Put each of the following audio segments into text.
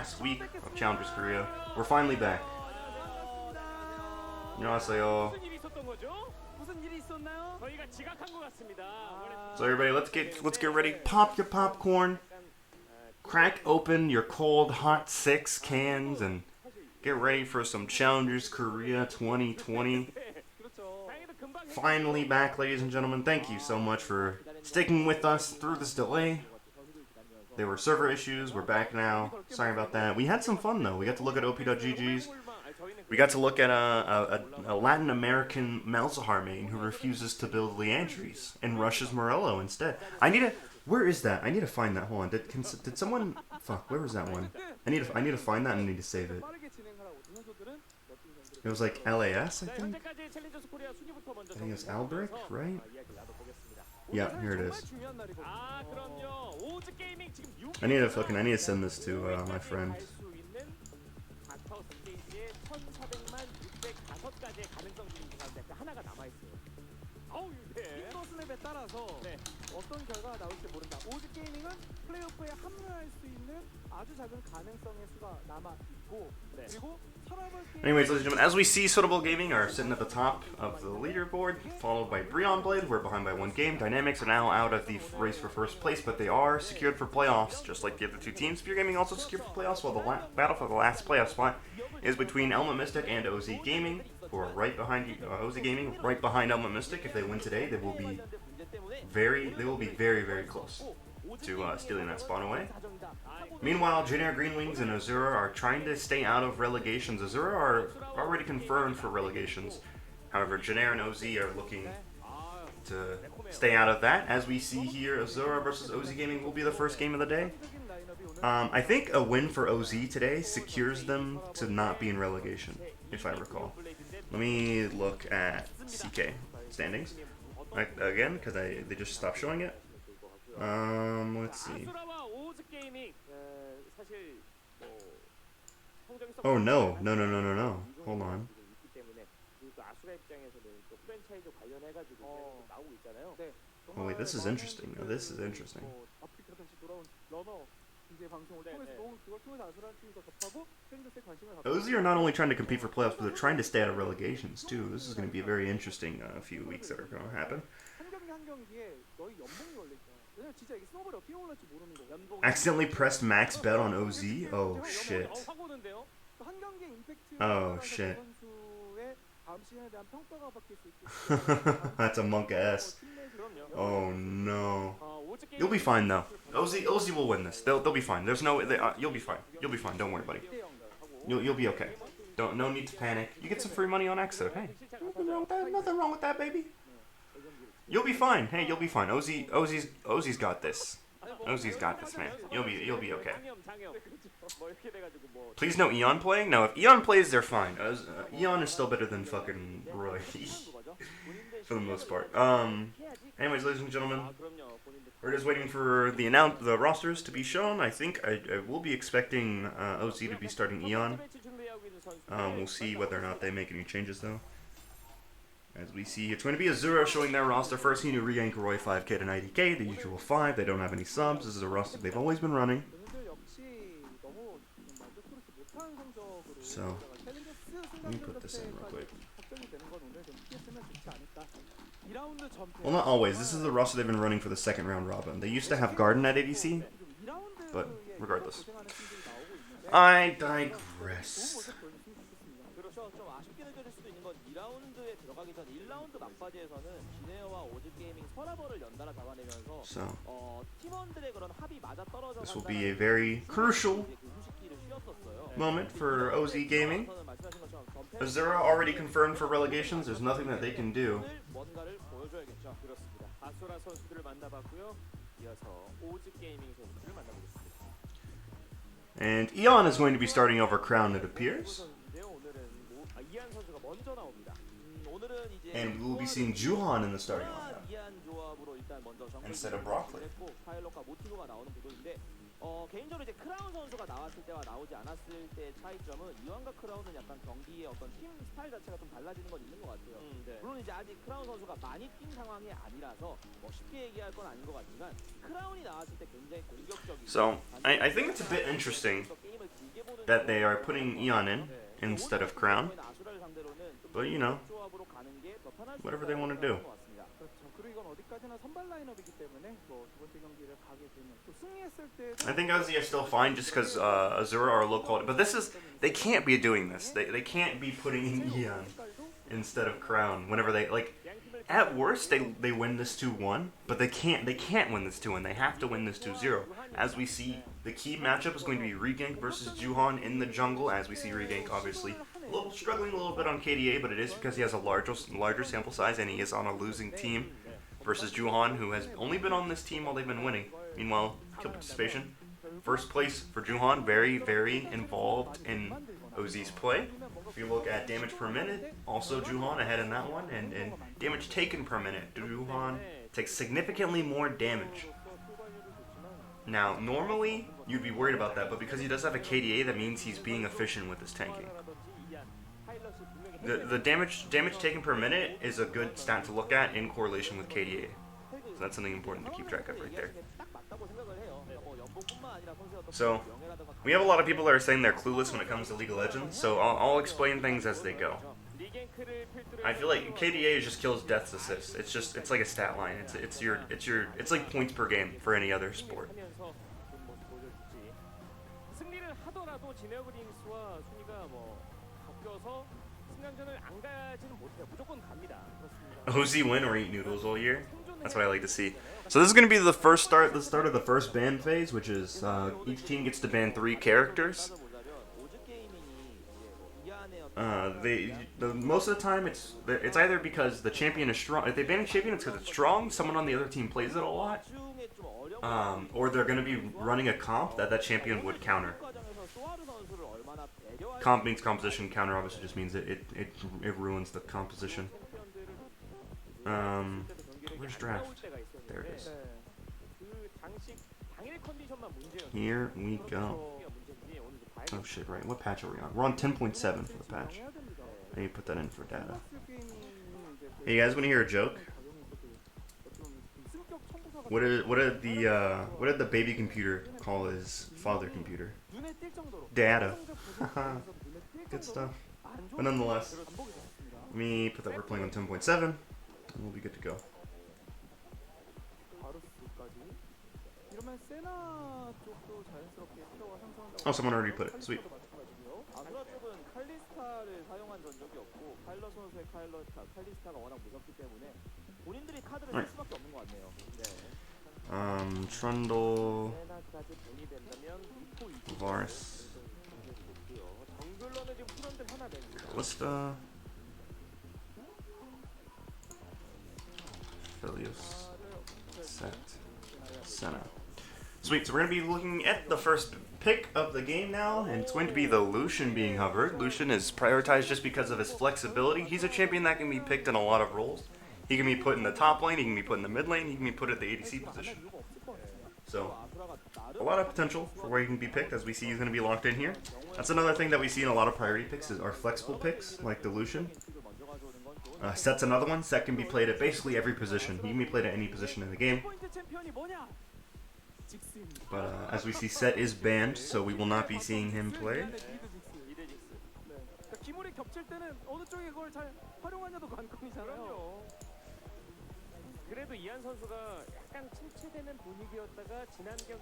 last week of Challengers Korea. We're finally back. 안녕하세요. So everybody, let's get ready. Pop your popcorn. Crack open your cold hot 6 cans and get ready for some Challengers Korea 2020. Finally back, ladies and gentlemen. Thank you so much for sticking with us through this delay. There were server issues. We're back now. Sorry about that. We had some fun though. We got to look at op.gg's. We got to look at a Latin American Malzahar main who refuses to build Leandries and rushes Morello instead. Where is that? I need to find that. Hold on. Did someone? Fuck. Where was that one? I need to find that and I need to save it. It was like LAS, I think. I think it's Albrick, right? Yeah, here it is. I need to send this to my friend. Anyways, ladies and gentlemen, as we see, Suitable Gaming are sitting at the top of the leaderboard, followed by Breon Blade. We're behind by 1 game. Dynamics are now out of the race for first place, but they are secured for playoffs, just like the other 2 teams. Pure Gaming also secured for playoffs, while the battle for the last playoff spot is between Elma Mystic and OZ Gaming, who are right behind OZ Gaming, right behind Elma Mystic. If they win today, they will be very, very close to stealing that spot away. Meanwhile, Junior Green Wings and Asura are trying to stay out of relegations. Asura are already confirmed for relegations. However, Junior and OZ are looking to stay out of that. As we see here, Asura versus OZ Gaming will be the first game of the day. I think a win for OZ today secures them to not be in relegation, if I recall. Let me look at CK standings again, because they just stopped showing it. Let's see. Oh no. Hold on. Oh wait, this is interesting. No, this is interesting. OZ are not only trying to compete for playoffs, but they're trying to stay out of relegations too. This is going to be a very interesting few weeks that are going to happen. Accidentally pressed max bet on OZ? Oh shit. Oh shit. That's a monk ass. Oh no. You'll be fine though. OZ will win this. They'll be fine. There's no you'll be fine. You'll be fine. Don't worry, buddy. You'll be okay. No need to panic. You get some free money on Exo. Hey, nothing wrong with that, baby. You'll be fine. Hey, you'll be fine. OZ's got this. OZ's got this, man. You'll be okay. Please no Eon playing. No, if Eon plays, they're fine. Eon is still better than fucking Roy, for the most part. Anyways, ladies and gentlemen, we're just waiting for the rosters to be shown. I think I will be expecting OZ to be starting Eon. We'll see whether or not they make any changes though. As we see, it's going to be Asura showing their roster first. Hinu, Riank, Roy, 5k to 90k, the usual 5. They don't have any subs. This is a roster they've always been running. So, let me put this in real quick. Well, not always. This is the roster they've been running for the second round robin. They used to have Garden at ADC, but regardless. I digress. So, this will be a very crucial moment for OZ Gaming. Asura already confirmed for relegations. There's nothing that they can do. And Eon is going to be starting over Crown, it appears. And we will be seeing Juhan in the starting lineup instead of Broccoli. 개인적으로 이제 크라운 선수가 나왔을 때와 나오지 않았을 때 차이점은 이완과 크라운은 약간 경기의 어떤 팀 스타일 자체가 좀 달라지는 건 있는 것 같아요. 네. 물론 이제 아직 크라운 선수가 많이 뛴 상황이 아니라서 뭐 쉽게 얘기할 건 아닌 것 같지만 크라운이 나왔을 때 굉장히 공격적이고. So I think it's a bit interesting that they are putting Eon in instead of Crown. But you know, whatever they want to do. I think Ozzy are still fine just because Asura are low quality. But they can't be doing this. They can't be putting in Eon instead of Crown whenever they, like, at worst they win this 2-1, but they can't win this 2-1. They have to win this 2-0. As we see, the key matchup is going to be Regank versus Juhan in the jungle, as we see Regank obviously struggling a little bit on KDA, but it is because he has a larger sample size and he is on a losing team versus Juhan, who has only been on this team while they've been winning. Meanwhile, kill participation. First place for Juhan, very, very involved in OZ's play. If you look at damage per minute, also Juhan ahead in that one, and damage taken per minute. Juhan takes significantly more damage. Now, normally, you'd be worried about that, but because he does have a KDA, that means he's being efficient with his tanking. The damage taken per minute is a good stat to look at in correlation with KDA. So that's something important to keep track of right there. So, we have a lot of people that are saying they're clueless when it comes to League of Legends, so I'll explain things as they go. I feel like KDA is just kills, deaths, assists. It's like a stat line. It's like points per game for any other sport. OZ win or eat noodles all year? That's what I like to see. So this is going to be the start of the first ban phase, which is each team gets to ban 3 characters. Most of the time it's either because the champion is strong. If they ban a champion, it's because it's strong. Someone on the other team plays it a lot, or they're going to be running a comp that champion would counter. Comp means composition. Counter obviously just means it ruins the composition. Where's draft? There it is. Here we go. Oh shit, right. What patch are we on? We're on 10.7 for the patch. I need to put that in for data. Hey, you guys want to hear a joke? What did the baby computer call his father computer? Data. Good stuff. But nonetheless, let me put that we're playing on 10.7, and we'll be good to go. Oh, someone already put it. Sweet. Right. Trundle, Vars, Calista, Philios, Set, Senna. Sweet, so we're going to be looking at the first pick of the game now, and it's going to be the Lucian being hovered. Lucian is prioritized just because of his flexibility. He's a champion that can be picked in a lot of roles. He can be put in the top lane, he can be put in the mid lane, he can be put at the ADC position. So, a lot of potential for where he can be picked, as we see he's going to be locked in here. That's another thing that we see in a lot of priority picks is our flexible picks, like the Lucian. Set's another one. Set can be played at basically every position. He can be played at any position in the game. But as we see, Set is banned, so we will not be seeing him play.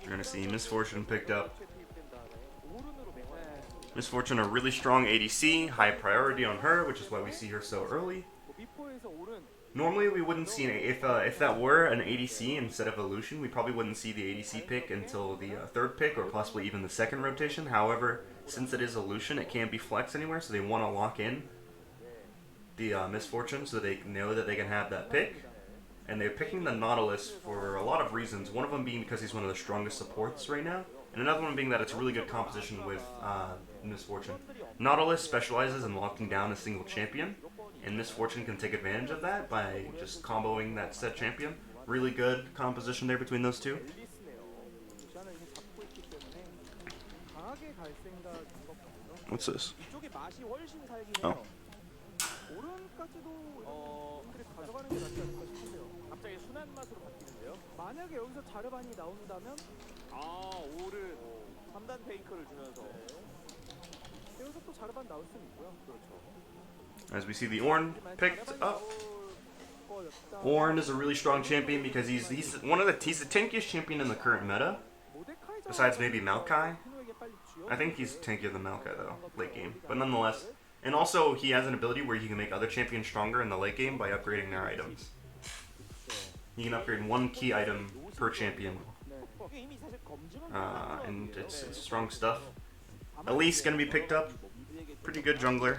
You're going to see Misfortune picked up. Misfortune, a really strong ADC, high priority on her, which is why we see her so early. Normally we wouldn't see if that were an ADC instead of a Lucian, we probably wouldn't see the ADC pick until the third pick or possibly even the second rotation. However, since it is a Lucian, it can't be flexed anywhere, so they want to lock in the Misfortune so they know that they can have that pick. And they're picking the Nautilus for a lot of reasons, one of them being because he's one of the strongest supports right now, and another one being that it's a really good composition with Misfortune. Nautilus specializes in locking down a single champion, and Misfortune can take advantage of that by just comboing that set champion. Really good composition there between those two. What's this? Oh. 만약에 여기서 자르반이 나온다면 오른 3단 페이커를 주면서 잠깐 나올 수는 있고요. 그렇죠. As we see the Ornn picked up. Ornn is a really strong champion because he's the tankiest champion in the current meta. Besides maybe Maokai. I think he's tankier than Maokai though, late game. But nonetheless. And also he has an ability where he can make other champions stronger in the late game by upgrading their items. He can upgrade one key item per champion. And it's strong stuff. Elise gonna be picked up. Pretty good jungler.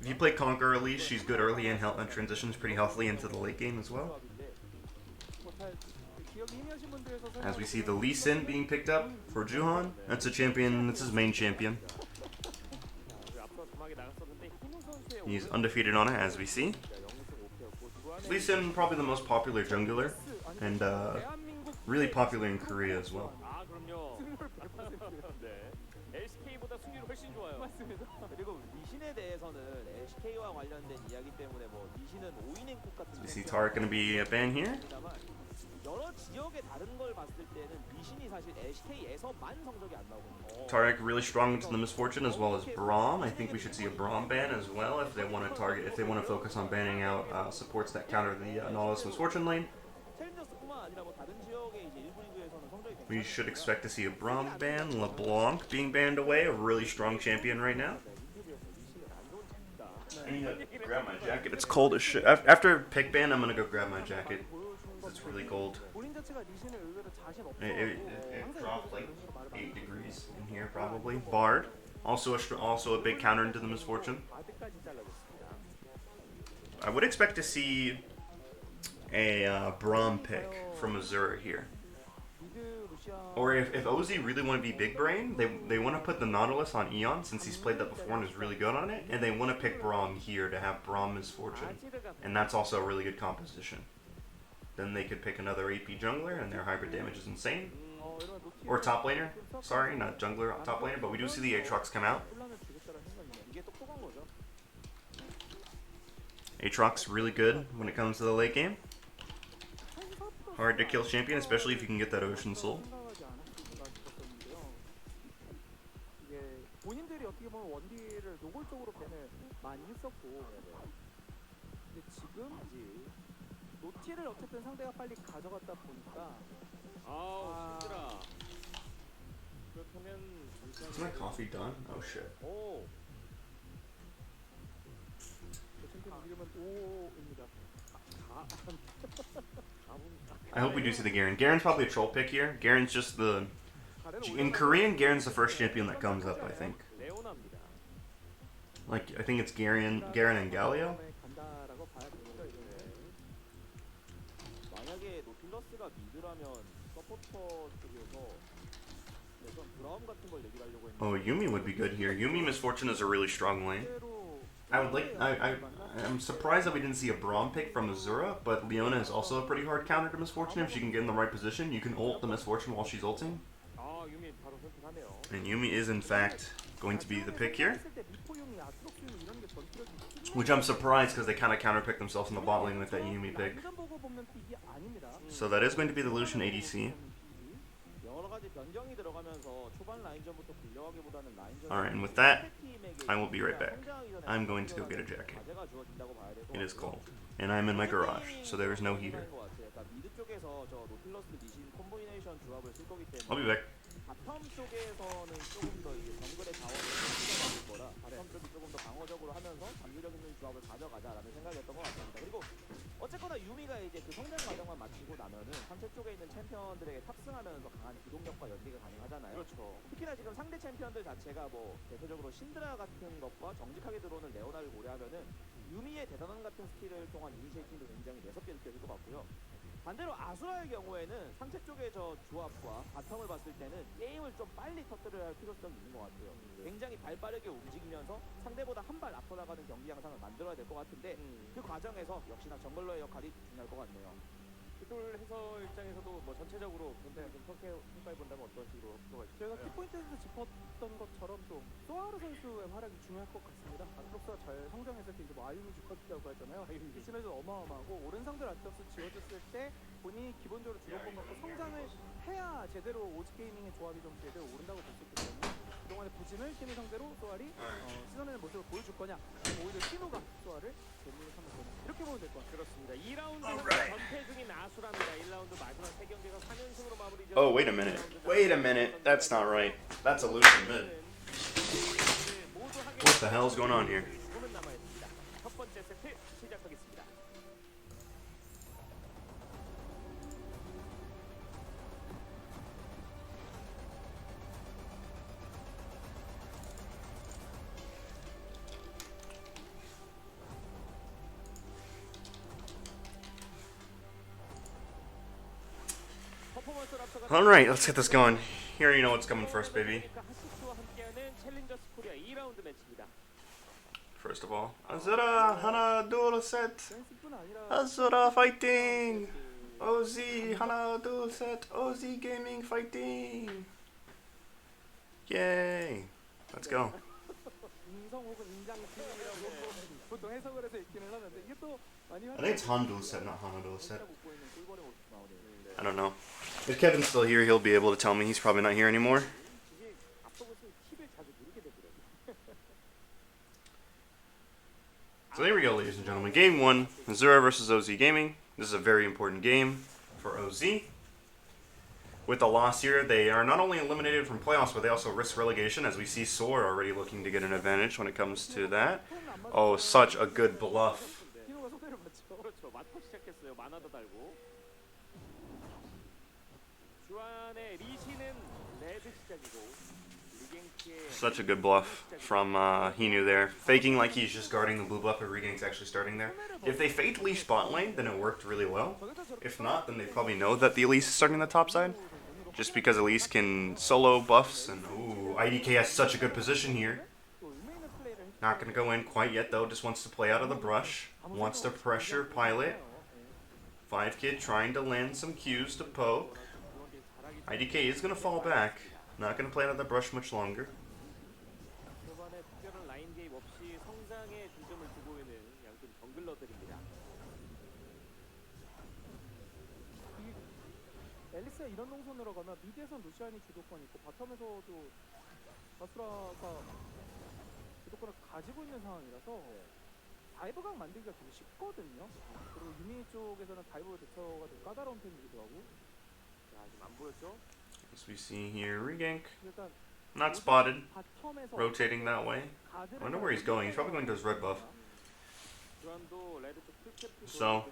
If you play Conquer Elise, she's good early and transitions pretty healthily into the late game as well. As we see the Lee Sin being picked up for Juhan. That's a champion, that's his main champion. He's undefeated on it, as we see. Lee Sin, probably the most popular jungler, and really popular in Korea as well. LCK보다 승률이 훨씬 좋아요. 맞습니다. 그리고 리신에 대해서는 LCK와 관련된 이야기 때문에 뭐 리신은 5인 행콕 같은. We see Tarek gonna be a ban here. 여러 지역의 다른 걸 봤을 때는 리신이 사실 LCK에서만 성적이 안 나오거든요. Tarek really strong into the Misfortune as well as Braum. I think we should see a Braum ban as well if they want to target, if they want to focus on banning out supports that counter the Nautilus Misfortune lane. We should expect to see a Braum ban. LeBlanc being banned away, a really strong champion right now. I need to grab my jacket. It's cold as shit. After pick ban, I'm gonna go grab my jacket. It's really cold. It dropped like 8 degrees in here probably. Bard, also a big counter into the Misfortune. I would expect to see a Braum pick from Asura here. Or if OZ really want to be big brain, they want to put the Nautilus on Eon since he's played that before and is really good on it, and they want to pick Braum here to have Braum Misfortune, and that's also a really good composition. Then they could pick another AP jungler, and their hybrid damage is insane. Or top laner, sorry, not jungler, top laner, but we do see the Aatrox come out. Aatrox really good when it comes to the late game. Hard to kill champion, especially if you can get that Ocean Soul. 본인들이 어떻게 보면 원딜을 노골적으로 밴을 많이 했었고, 근데 지금 노티를 어쨌든 상대가 빨리 가져갔다 보니까 힘들어. 그렇다면 Is my coffee done? Oh shit. 오. 챔피언 이름은 오입니다. I hope we do see the Garen. Garen's probably a troll pick here. Garen's just the... In Korean, Garen's the first champion that comes up, I think. Like, I think it's Garen and Galio. Oh, Yuumi would be good here. Yuumi Misfortune is a really strong lane. I'm surprised that we didn't see a Braum pick from Asura, but Leona is also a pretty hard counter to Misfortune. If she can get in the right position, you can ult the Misfortune while she's ulting. And Yuumi is in fact going to be the pick here. Which I'm surprised because they kind of counterpicked themselves in the bot lane with that Yuumi pick. So that is going to be the Lucian ADC. Alright, and with that, I will be right back. I'm going to go get a jacket. It is cold. And I'm in my garage, so there is no heater. I'll be back. 바텀 쪽에서는 조금 더 이제 정글의 자원을 쏟아낼 거라 바텀 쪽이 조금 더 방어적으로 하면서 장기력 있는 조합을 가져가자라는 생각이었던 것 같습니다. 그리고 어쨌거나 유미가 이제 그 성장 과정만 마치고 나면은 상대 쪽에 있는 챔피언들에게 탑승하면서 강한 기동력과 연계가 가능하잖아요. 그렇죠. 특히나 지금 상대 챔피언들 자체가 뭐 대표적으로 신드라 같은 것과 정직하게 들어오는 레오나를 고려하면은 유미의 대단한 같은 스킬을 통한 이니시에이팅도 굉장히 매섭게 느껴질 것 같고요. 반대로 아수라의 경우에는 상체 쪽의 저 조합과 바텀을 봤을 때는 게임을 좀 빨리 터뜨려야 할 필요성이 있는 것 같아요. 굉장히 발빠르게 움직이면서 상대보다 한 발 앞서 나가는 경기 양상을 만들어야 될 것 같은데 그 과정에서 역시나 정글러의 역할이 중요할 것 같네요. pitbull 해설 입장에서도 뭐 전체적으로 굉장히 좀 평가해 본다면 어떤 식으로 들어갈까요? 저희가 키포인트에서 짚었던 것처럼 좀 소아르 선수의 활약이 중요할 것 같습니다. 아트록스가 잘 성장했을 때 이제 뭐 아유미 주커트라고 하잖아요. 이쯤에서 어마어마하고 오랜 상대를 아트록스 지어줬을 때 본인이 기본적으로 주도권 갖고 성장을 해야 제대로 오지 게이밍의 조합이 좀 제대로 오른다고 볼 수 있기 때문에 그동안의 부진을 신우 상대로 소알이 씻어내는 모습을 보여줄 거냐, 아니면 오히려 신우가 소알을 재물로 삼을 거냐, 이렇게 보면 될 것 같아요. 그렇습니다. 2라운드 전패 중인 아수라입니다. 1라운드 마지막 3경기에서 4연승으로 마무리. Oh, wait a minute. Wait a minute. That's not right. That's a losing mid. What the hell is going on here? 첫 번째 세트 시작하겠습니다. Alright, let's get this going. Here you know what's coming first, baby. First of all, Asura, Hana, duel set. Asura fighting. OZ, Hana, duel set. OZ gaming fighting. Yay. Let's go. I think it's Han duel set, not Hana duel set. I don't know. If Kevin's still here, he'll be able to tell me. He's probably not here anymore. So there we go, ladies and gentlemen. Game 1, Asura versus OZ Gaming. This is a very important game for OZ. With a loss here, they are not only eliminated from playoffs, but they also risk relegation, as we see Soar already looking to get an advantage when it comes to that. Oh, such a good bluff. Such a good bluff from Hinu there. Faking like he's just guarding the blue buff, but Regank's actually starting there. If they faked Leash bot lane, then it worked really well. If not, then they probably know that the Elise is starting the top side. Just because Elise can solo buffs, and ooh, IDK has such a good position here. Not going to go in quite yet though, just wants to play out of the brush. Wants to pressure Pilot. 5Kid trying to land some Qs to poke. IDK is going to fall back. Not going to play out of the brush much longer. 앨리스가 이런 동선으로 가면 미드에선 루시안이 주도권이 있고 바텀에서도 아수라가 주도권을 가지고 있는 상황이라서 다이브각 만들기가 되게 쉽거든요. 그리고 유미 쪽에서는 다이브 대처가 좀 까다로운 편이기도 하고. 자, 지금 안 보였죠? As we see here, Regank not spotted, rotating that way. I wonder where he's going. He's probably going to his red buff. So,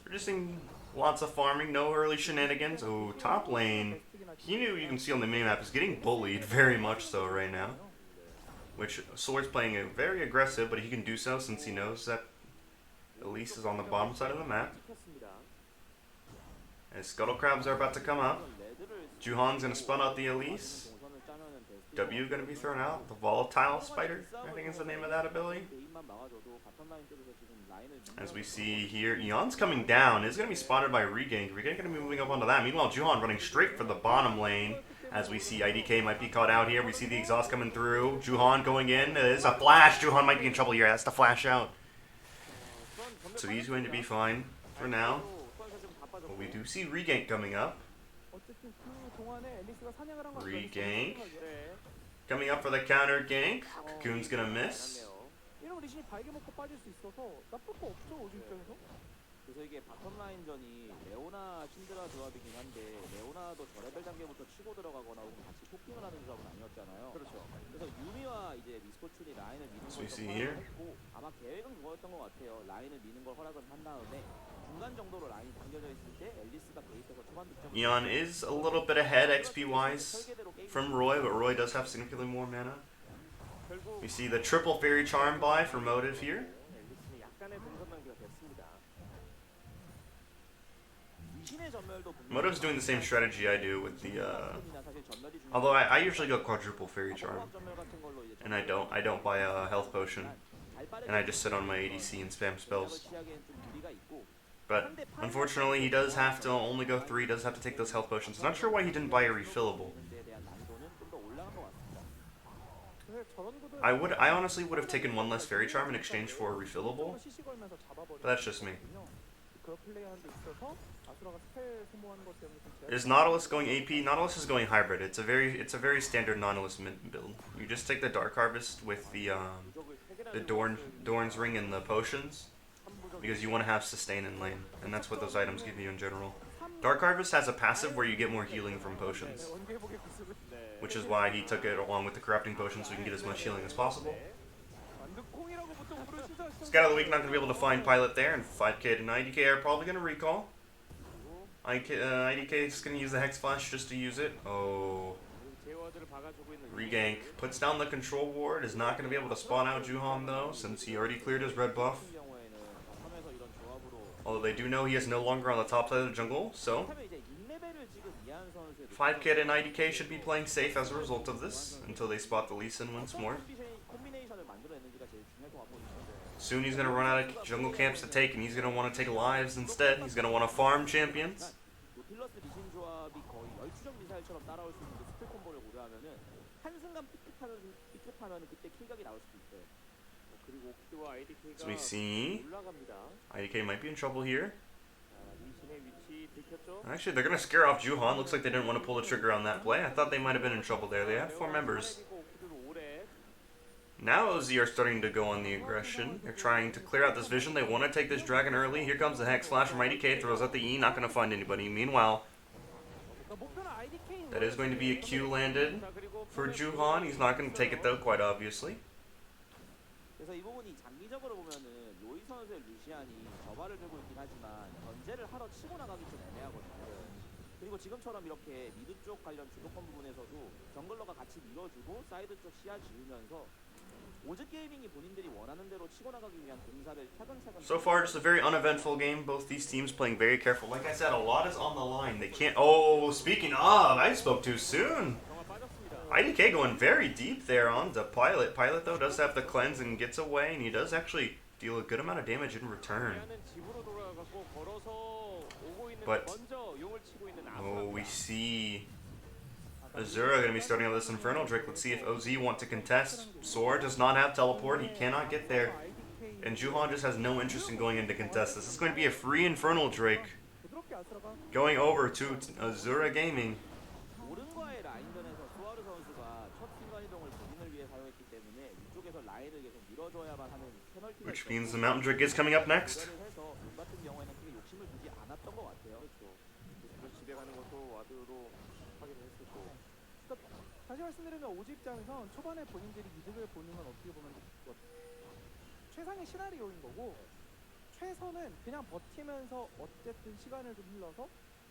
we're just seeing lots of farming, no early shenanigans. Oh, top lane. Hinu, you can see on the minimap, is getting bullied very much so right now. Which Sword's playing it very aggressive, but he can do so since he knows that Elise is on the bottom side of the map. As Scuttle Crabs are about to come up. Juhan's going to spun out the Elise. W going to be thrown out. The Volatile Spider, I think is the name of that ability. As we see here, Eon's coming down. Is going to be spotted by Regank. Regank going to be moving up onto that. Meanwhile, Juhan running straight for the bottom lane. As we see IDK might be caught out here. We see the exhaust coming through. Juhan going in. There's a flash. Juhan might be in trouble here. That's the flash out. So he's going to be fine for now. But we do see Regank coming up. Regank. Coming up for the counter gank. Cocoon's going to miss. 그래서 이게 바텀 라인전이 레오나 신드라 조합이긴 한데 레오나도 저레벨 단계부터 치고 들어가거나 혹은 같이 토킹을 하는 조합은 아니었잖아요. 그렇죠. 그래서 유미와 이제 미스포춘이 라인을 미는 걸 했고 아마 계획은 그거였던 것 같아요. 라인을 미는 걸 허락을 한 다음에 중간 정도로 라인이 당겨져 있을 때 앨리스가 베이스에서 초반 득점. Eon is a little bit ahead XP wise from Roy, but Roy does have significantly more mana. We see the triple fairy charm buy for Motive here. Motive's doing the same strategy I do with the, although I usually go quadruple fairy charm, and I don't buy a health potion, and I just sit on my ADC and spam spells. But unfortunately, he does have to only go 3. Does have to take those health potions. I'm not sure why he didn't buy a refillable. I honestly would have taken one less fairy charm in exchange for a refillable, but that's just me. 그런 플레이하는 데 있어서 아수라가 스펠 소모하는 것 때문에 좀 제약이 Is Nautilus going AP? Nautilus is going hybrid. It's a very standard Nautilus build. You just take the Dark Harvest with the Dorn's Ring and the potions because you want to have sustain in lane, and that's what those items give you in general. Dark Harvest has a passive where you get more healing from potions, 원개복의 구슬을 which is why he took it along with the corrupting potion so he can get as much healing as possible. 완두콩이라고 보통 부르시죠. Scout of the week not going to be able to find Pilot there, and 5k to 90k are probably going to recall. IDK is going to use the Hex Flash just to use it. Oh. 제어들을 박아주고 있는 Regank puts down the control ward, is not going to be able to spawn out Juhan though, since he already cleared his red buff. 같은 경우에는 섬에서 이런 조합으로 Although they do know he is no longer on the top side of the jungle, so 그렇다면 이제 6레벨을 찍은 이한 선수의 5k to 90k should be playing safe as a result of this, until they spot the Lee Sin once more. 콤비네이션을 만들어내는지가 제일 중요할 것 같거든요. Soon he's going to run out of jungle camps to take, and he's going to want to take lives instead. He's going to want to farm champions. 노틸러스 리신 조합이 거의 열추적 미사일처럼 따라올 수 있는 그 스킬 콤보를 고려하면은 한순간 삐끗하면 그때 킬각이 나올 수도 있어요. 그리고 옥스와 IDK가 So we see 올라갑니다. IDK might be in trouble here. 리신의 위치 들켰죠? Actually, they're going to scare off Juhan. Looks like they didn't want to pull the trigger on that play. I thought they might have been in trouble there. They have 4 members. Now OZ are starting to go on the aggression. They're trying to clear out this vision. They want to take this dragon early. Here comes the Hex Flash from IDK. Throws out the E. Not going to find anybody. Meanwhile, that is going to be a Q landed for Juhan. He's not going to take it though, quite obviously. 그래서 이 부분이 장기적으로 보면은 로이 선수의 루시안이 저발을 들고 있긴 하지만 견제를 하러 치고 나가기 좀 애매하거든요. 그리고 지금처럼 이렇게 미드 쪽 관련 주도권 부분에서도 정글러가 같이 밀어주고 사이드 쪽 시야 지으면서 오즈 게이밍이 본인들이 원하는 대로 치고 나가기 위한 공사를 차근차근. So far, just a very uneventful game. Both these teams playing very careful. Like I said, a lot is on the line. They can't. Oh, speaking of, I spoke too soon. IDK going very deep there on the Pilot. Pilot, though, does have the cleanse and gets away, and he does actually deal a good amount of damage in return. But, oh, we see Asura going to be starting out this Infernal Drake. Let's see if OZ want to contest. Sora does not have teleport. He cannot get there. And Juhan just has no interest in going in to contest. This is going to be a free Infernal Drake going over to Asura Gaming. 오른과의 라인전에서 수아르 선수가 첫 순간이동을 본인을 위해 사용했기 때문에 이쪽에서 라인을 계속 밀어줘야만 하는 페널티가 Which means the Mountain Drake is coming up next. 해서 이 같은 경우에는 크게 욕심을 두지 않았던 것 같아요. 그렇죠. 집에 가는 것도 와드로 확인을 했었고. 그러니까 다시 말씀드리면 오지 입장에선 초반에 본인들이 이득을 보는 건 어떻게 보면 최상의 시나리오인 거고 최선은 그냥 버티면서 어쨌든 시간을 좀 흘러서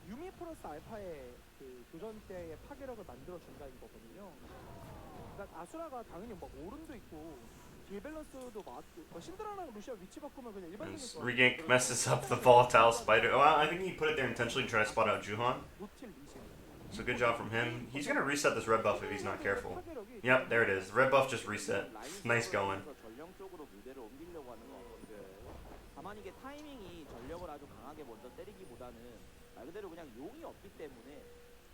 유미 플러스 알파의 그 교전 때의 파괴력을 만들어준다는 거거든요. 그러니까 아수라가 당연히 막 오른도 있고 딜 밸런스도 맞고 신드라랑 루시아 위치 바꾸면 그냥 일반적인 Regank messes up the volatile spider. Well, I think he put it there intentionally to try to spot out Juhan. 노틸 리신. So good job from him. He's going to reset this red buff if he's not careful. Yep, there it is. The red buff just reset. Nice going. 전령적으로 무대를 옮기려고 하는 거 같은데 다만 이게 타이밍이 전령을 아주 강하게 먼저 때리기보다는 말 그대로 그냥 용이 없기 때문에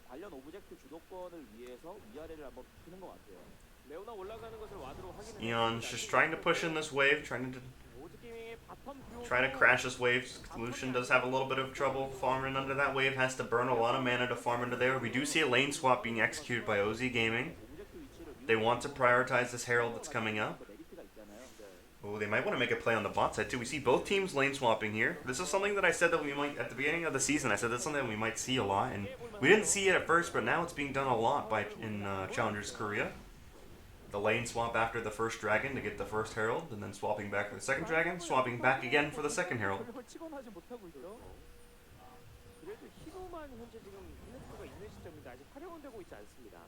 관련 오브젝트 주도권을 위해서 위아래를 한번 비키는 것 같아요. 레오나 올라가는 것을 와드로 확인을. Eon's just trying to push in this wave, trying to crash this wave. Lucian does have a little bit of trouble farming under that wave, has to burn a lot of mana to farm into there. We do see a lane swap being executed by OZ Gaming. They want to prioritize this Herald that's coming up. Oh, they might want to make a play on the bot side too. We see both teams lane swapping here. This is something that I said that we might, at the beginning of the season, I said that's something that we might see a lot. And we didn't see it at first, but now it's being done a lot in Challengers Korea. The lane swap after the first dragon to get the first herald, and then swapping back for the second dragon, swapping back again for the second herald. 그래도 히로만 현재 지금 이네스가 있는 시점인데 아직 활용은 되고 있지 않습니다.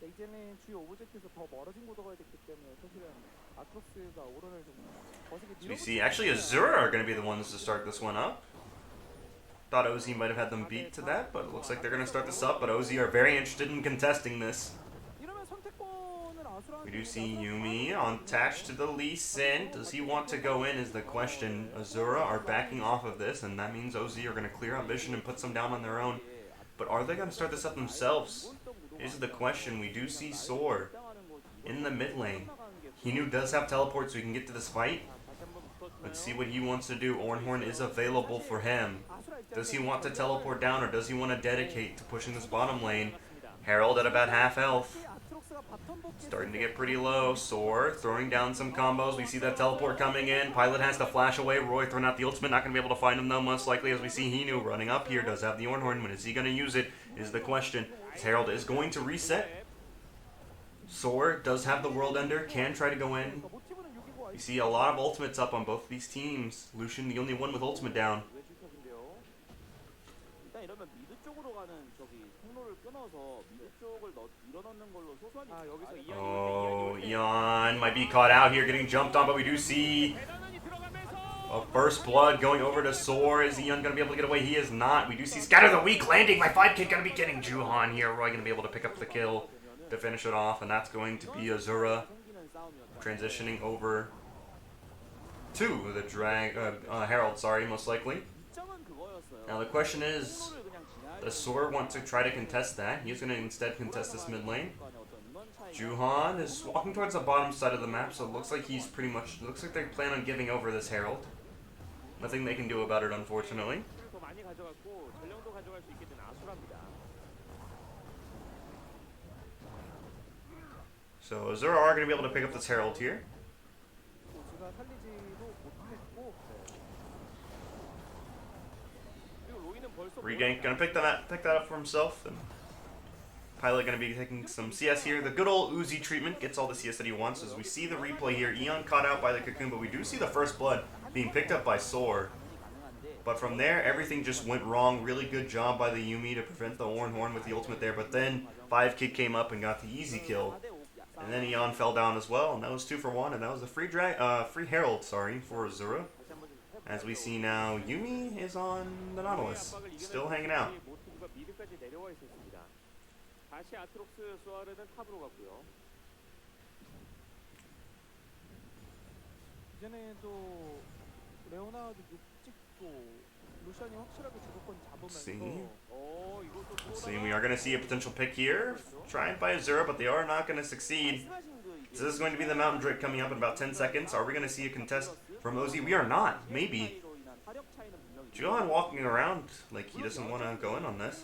이제는 주요 오브젝트에서 더 멀어진 구도가 됐기 때문에 사실은 아크로스가 오른을 좀 거세게 So we see actually Asura are going to be the ones to start this one up. Thought OZ might have had them beat to that, but it looks like they're going to start this up. But OZ are very interested in contesting this. We do see Yuumi attached to the Lee Sin. Does he want to go in is the question. Asura are backing off of this, and that means OZ are going to clear out Vision and put some down on their own. But are they going to start this up themselves? Is the question. We do see Sor in the mid lane. Hinu does have teleport, so he can get to this fight. Let's see what he wants to do. Ornhorn is available for him. Does he want to teleport down or does he want to dedicate to pushing this bottom lane? Herald at about half health. Starting to get pretty low. Soar throwing down some combos. We see that teleport coming in. Pilot has to flash away. Roy throwing out the ultimate. Not going to be able to find him though, most likely, as we see Hinu running up here. Does have the Ornhorn. When is he going to use it is the question. As Herald is going to reset. Soar does have the World Ender. Can try to go in. You see a lot of ultimates up on both of these teams. Lucian the only one with ultimate down. Oh, Eon might be caught out here getting jumped on, but we do see a first blood going over to Soar. Is Eon going to be able to get away? He is not. We do see Scatter the Weak landing. My 5K going to be getting Juhan here. Roy going to be able to pick up the kill to finish it off, and that's going to be Asura transitioning over to the Herald, sorry, most likely. Now the question is, does Soar want to try to contest that? He's going to instead contest this mid lane. Juhan is walking towards the bottom side of the map, so it looks like he's pretty much, looks like they plan on giving over this Herald. Nothing they can do about it, unfortunately. So Asura are going to be able to pick up this Herald here. Regank gonna pick that up for himself, and Pilot gonna be taking some CS here. The good old Uzi treatment gets all the CS that he wants. As we see the replay here, Eon caught out by the Cocoon, but we do see the first blood being picked up by Soar. But from there, everything just went wrong. Really good job by the Yuumi to prevent the Ornhorn with the ultimate there. But then 5Kid came up and got the easy kill, and then Eon fell down as well, and that was 2 for 1, and that was a free Herald, sorry, for Asura. As we see now, Yuumi is on the Nautilus, still hanging out. See, we are going to see a potential pick here, tried by Asura, but they are not going to succeed. So this is going to be the Mountain Drake coming up in about 10 seconds. Are we going to see a contest from OZ? We are not. Maybe. Juhan walking around like he doesn't want to go in on this.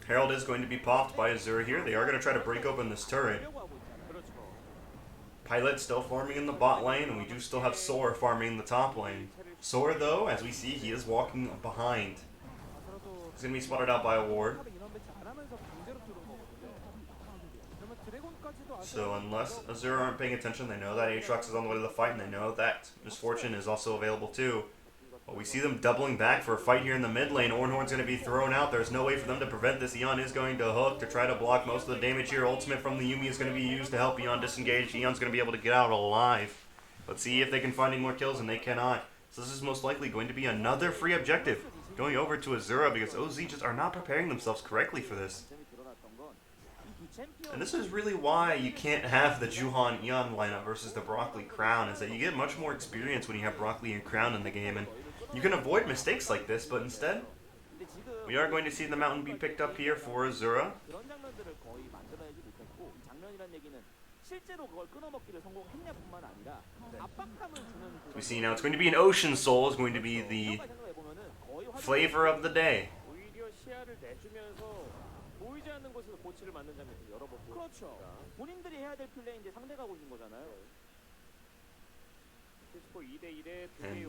Herald is going to be popped by Asura here. They are going to try to break open this turret. Pilot still farming in the bot lane, and we do still have Soar farming in the top lane. Soar, though, as we see, he is walking behind. He's going to be spotted out by a ward. So unless Asura aren't paying attention, they know that Aatrox is on the way to the fight, and they know that Misfortune is also available too. But we see them doubling back for a fight here in the mid lane. Ornhorn's going to be thrown out. There's no way for them to prevent this. Eon is going to hook to try to block most of the damage here. Ultimate from the Yuumi is going to be used to help Eon disengage. Eon's going to be able to get out alive. Let's see if they can find any more kills, and they cannot. So this is most likely going to be another free objective going over to Asura, because OZ just are not preparing themselves correctly for this. And this is really why you can't have the Juhan Eon lineup versus the Broccoli Crown, is that you get much more experience when you have Broccoli and Crown in the game, and you can avoid mistakes like this, but instead, we are going to see the Mountain be picked up here for Asura. We see now it's going to be an Ocean Soul, is going to be the flavor of the day. And it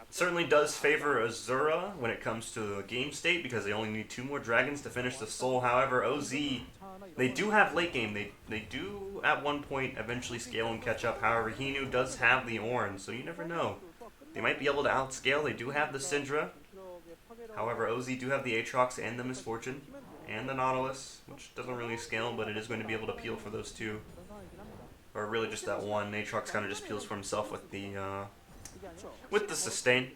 certainly does favor Asura when it comes to the game state, because they only need 2 more dragons to finish the soul. However, OZ, they do have late game. They do at one point eventually scale and catch up. However, Hinu does have the Ornn, so you never know. They might be able to outscale. They do have the Syndra. However, OZ do have the Aatrox and the Misfortune and the Nautilus, which doesn't really scale, but it is going to be able to peel for those 2. Or really just that one. Aatrox kind of just peels for himself with the sustain.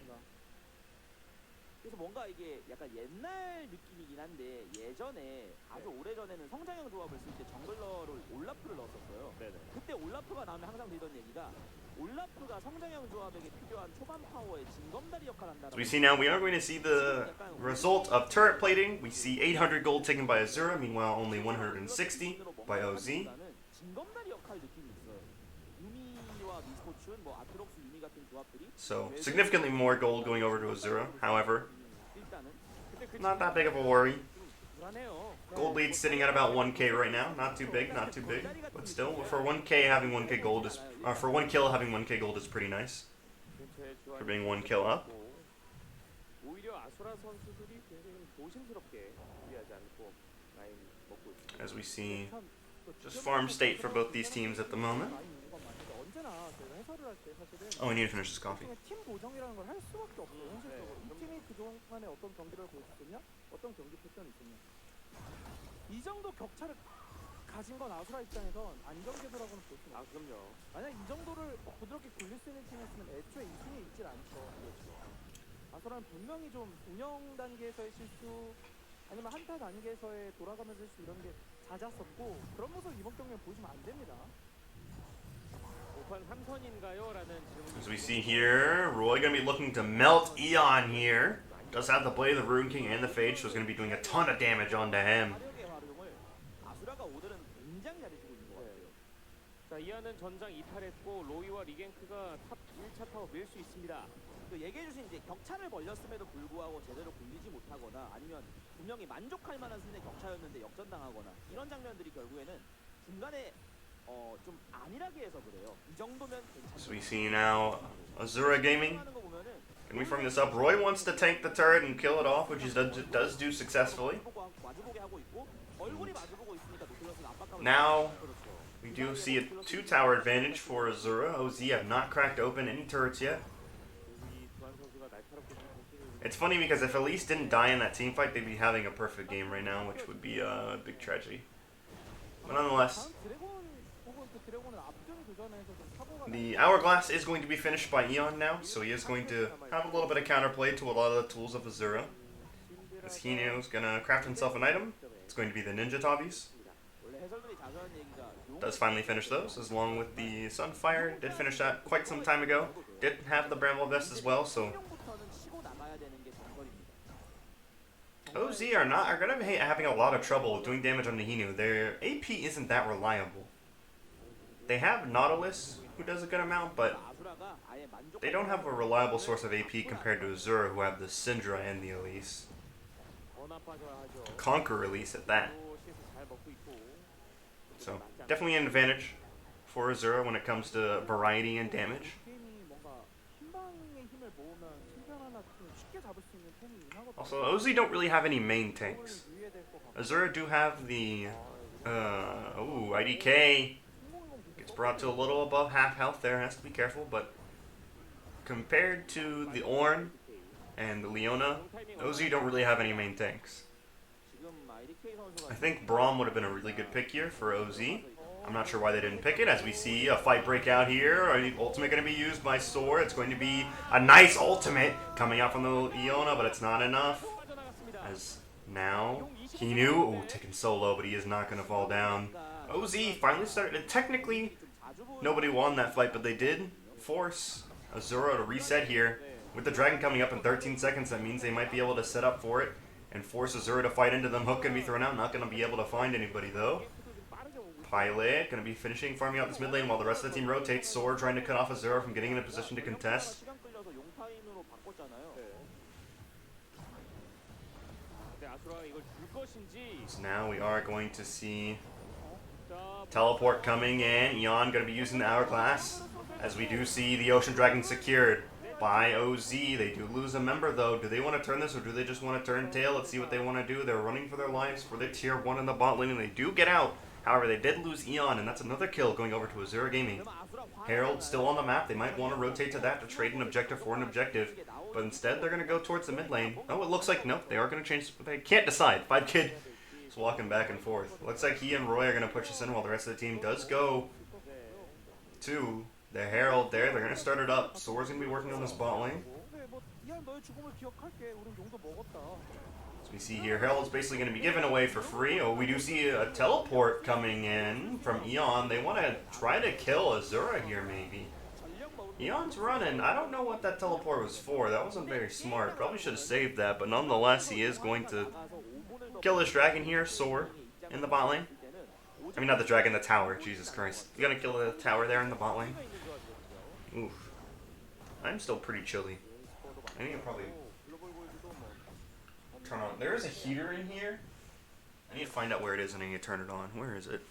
So we see now we are going to see the result of turret plating. We see 800 gold taken by Asura, meanwhile only 160 by OZ. 뭐 아트록스 유미 같은 조합들이 So significantly more gold going over to Asura. However, 일단은 not that big of a worry. 불안해요. Gold lead's sitting at about 1k right now. Not too big, not too big. But still, for 1k having 1k gold is, for 1 kill having 1k gold is pretty nice. For being 1 kill up. 오히려 아수라 선수들이 굉장히 조심스럽게 무리하지 않고 라인 먹고 있습니다. As we see, just farm state for both these teams at the moment. 언제나 저희가 해설을 할 때 사실은 Oh, I need to finish this coffee. 팀 보정이라는 걸 할 수밖에 없어요. 현실적으로 이 팀이 그동안에 어떤 경기를 보여줬냐, 어떤 경기 패턴이 있었냐. 이 정도 격차를 가진 건 아수라 입장에선 안정궤도라고는 볼 수는 없어요. 그럼요. 만약 이 정도를 부드럽게 굴릴 수 있는 팀이었으면 애초에 이 순위에 있질 않죠. 아수라는 분명히 좀 운영 단계에서의 실수, 아니면 한타 단계에서의 돌아가면서 실수 이런 게 잦았었고, 그런 모습을 이번 경기에 보시면 안 됩니다. 5판 3선인가요? 라는 질문이 As we see here, Roy gonna be looking to melt Eon here. Does have the Blade of the Rune King and the Fade, so he's gonna be doing a ton of damage onto him. 화력의 활용을 아수라가 오늘은 굉장히 잘해주고 있는 것 같아요. 자, 이하는 전장 이탈했고 로이와 리겐크가 탑 1차 타워 밀 수 있습니다. 그 얘기해주신 이제 격차를 벌렸음에도 불구하고 제대로 굴리지 못하거나 아니면 분명히 만족할 만한 수준의 격차였는데 역전당하거나 이런 장면들이 결국에는 중간에 좀 안일하게 해서 그래요. 이 정도면 So we see now Asura Gaming. 하는 거 보면은 Can we firm this up? Roy wants to tank the turret and kill it off, which he does do successfully. 마주보게 하고 있고 얼굴이 마주보고 있으니까 노틸러스는 압박감을 Now 그렇죠. we do see a 2-tower advantage for Asura. OZ have not cracked open any turrets yet. 이 두한 선수가 날카롭게 공격을 It's funny because if Elise didn't die in that team fight, they'd be having a perfect game right now, which would be a big tragedy. But nonetheless, the Hourglass is going to be finished by Eon now, so he is going to have a little bit of counterplay to a lot of the tools of Asura. As Hino's gonna craft himself an item. It's going to be the Ninja Tabis. Does finally finish those, as long with the Sunfire. Did finish that quite some time ago. Did have the Bramble Vest as well, so OZ are gonna be having a lot of trouble doing damage on the Hinu. Their AP isn't that reliable. They have Nautilus, who does a good amount, but they don't have a reliable source of AP compared to Asura, who have the Syndra and the Elise. Conquer Elise at that. So, definitely an advantage for Asura when it comes to variety and damage. Also, OZ don't really have any main tanks. Asura do have the, IDK gets brought to a little above half health there, has to be careful, but compared to the Ornn and the Leona, OZ don't really have any main tanks. I think Braum would have been a really good pick here for OZ. I'm not sure why they didn't pick it, as we see a fight break out here. Ultimate going to be used by Soar. It's going to be a nice ultimate coming out from the Leona, but it's not enough. As now, Hinu, taken so low, but he is not going to fall down. OZ finally started. Technically, nobody won that fight, but they did force Asura to reset here. With the dragon coming up in 13 seconds, that means they might be able to set up for it and force Asura to fight into them. Hook can be thrown out. Not going to be able to find anybody, though. Pilot going to be finishing farming out this mid lane while the rest of the team rotates. Soar trying to cut off Asura from getting in a position to contest. So now we are going to see teleport coming in. Eon going to be using the Hourglass, as we do see the Ocean Dragon secured by OZ. They do lose a member, though. Do they want to turn this, or do they just want to turn tail? Let's see what they want to do. They're running for their lives for the tier 1 in the bot lane, and they do get out. However, they did lose Eon, and that's another kill going over to Asura Gaming. Herald still on the map. They might want to rotate to that to trade an objective for an objective, but instead they're going to go towards the mid lane. Oh, it looks like, nope, they are going to change. They can't decide. 5Kid is walking back and forth. Looks like he and Roy are going to push this in while the rest of the team does go to the Herald there. They're going to start it up. Soar's going to be working on this bot lane. As we see here, Herald's basically going to be given away for free. Oh, we do see a teleport coming in from Eon. They want to try to kill Asura here, maybe. Eon's running. I don't know what that teleport was for. That wasn't very smart. Probably should have saved that, but nonetheless, he is going to kill this dragon here, Soar, in the bot lane. I mean, not the dragon, the tower. Jesus Christ. He's going to kill the tower there in the bot lane. Oof. I'm still pretty chilly. I need to probably turn on. There is a heater in here. I need to find out where it is and I need to turn it on. Where is it?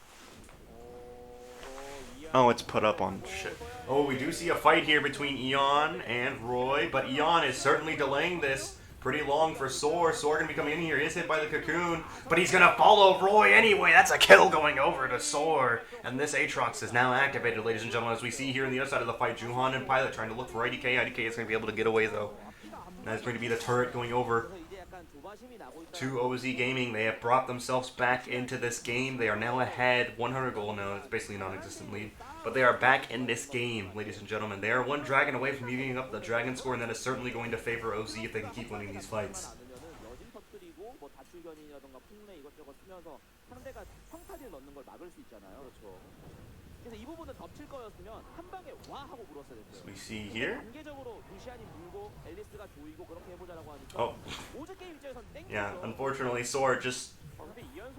Oh, it's put up on shit. Oh, we do see a fight here between Eon and Roy, but Eon is certainly delaying this pretty long for Soar. Soar gonna be coming in here. He is hit by the cocoon, but he's gonna follow Roy anyway. That's a kill going over to Soar. And this Aatrox is now activated, ladies and gentlemen, as we see here on the other side of the fight. Juhan and Pilot trying to look for IDK. IDK is gonna be able to get away though. That's going to be the turret going over to OZ Gaming. They have brought themselves back into this game. They are now ahead 100 goal now. It's basically a non-existent lead. But they are back in this game, ladies and gentlemen. They are one dragon away from moving up the dragon score, and that is certainly going to favor OZ if they can keep winning these fights. So we see here. Oh. Yeah, unfortunately, Soar just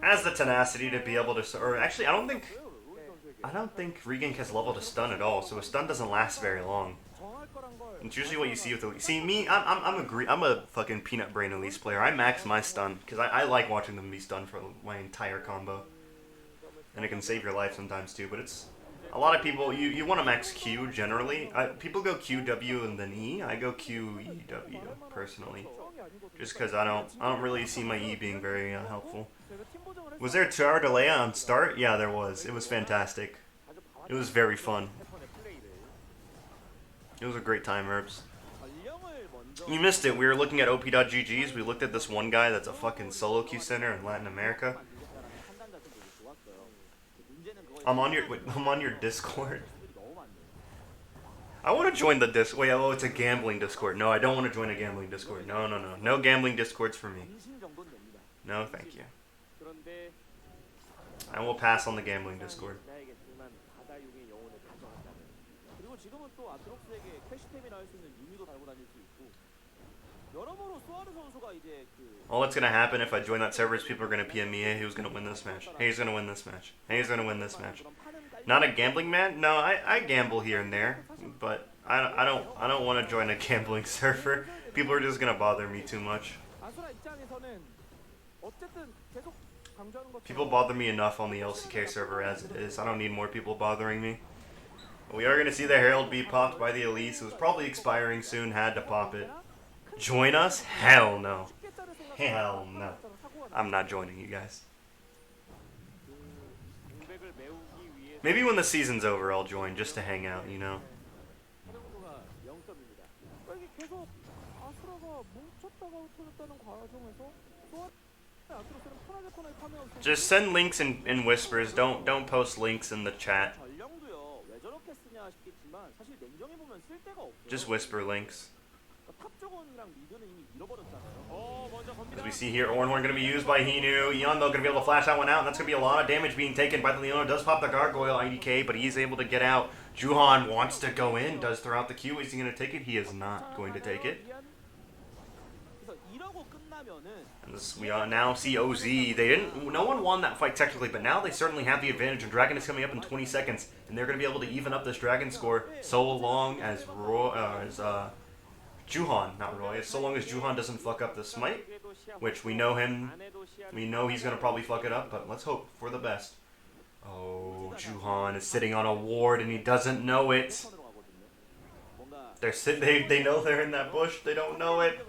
has the tenacity to be able to. Or actually, I don't think Regank has leveled a stun at all, so a stun doesn't last very long. It's usually what you see with the. See me, I'm a fucking peanut brain Elise player. I max my stun because I like watching them be stunned for my entire combo, and it can save your life sometimes too. But it's a lot of people. You want to max Q generally. People go Q W and then E. I go Q E W personally, just because I don't really see my E being very helpful. Was there a 2-hour delay on start? Yeah, there was. It was fantastic. It was very fun. It was a great time, Herbs. You missed it. We were looking at op.gg's. We looked at this one guy that's a fucking solo queue center in Latin America. I'm on your Discord. I want to join the Discord. Wait, oh, it's a gambling Discord. No, I don't want to join a gambling Discord. No. No gambling Discords for me. No, thank you. I will pass on the gambling Discord. All that's going to happen if I join that server is people are going to PM me, hey, who's going to win this match? Hey, who's going to win this match? Hey, who's going to win this match? Not a gambling man? No, I gamble here and there, but I don't want to join a gambling server. People are just going to bother me too much. People bother me enough on the LCK server as it is. I don't need more people bothering me. But we are going to see the Herald be popped by the Elise, who's probably expiring soon, had to pop it. Join us? Hell no. Hell no. I'm not joining you guys. Maybe when the season's over I'll join just to hang out, you know? Just send links in whispers. Don't post links in the chat. Just whisper links. As we see here, Ornhorn going to be used by Hinu. Eon, though, going to be able to flash that one out, and that's going to be a lot of damage being taken by the Leona. Does pop the Gargoyle IDK, but he's able to get out. Juhan wants to go in, does throw out the Q. Is he going to take it? He is not going to take it. And this, we now see OZ. No one won that fight technically, but now they certainly have the advantage. And Dragon is coming up in 20 seconds, and they're going to be able to even up this Dragon score so long as Juhan, not Roy, so long as Juhan doesn't fuck up the smite, which we know he's going to probably fuck it up, but let's hope for the best. Oh, Juhan is sitting on a ward, and he doesn't know it. They know they're in that bush, they don't know it.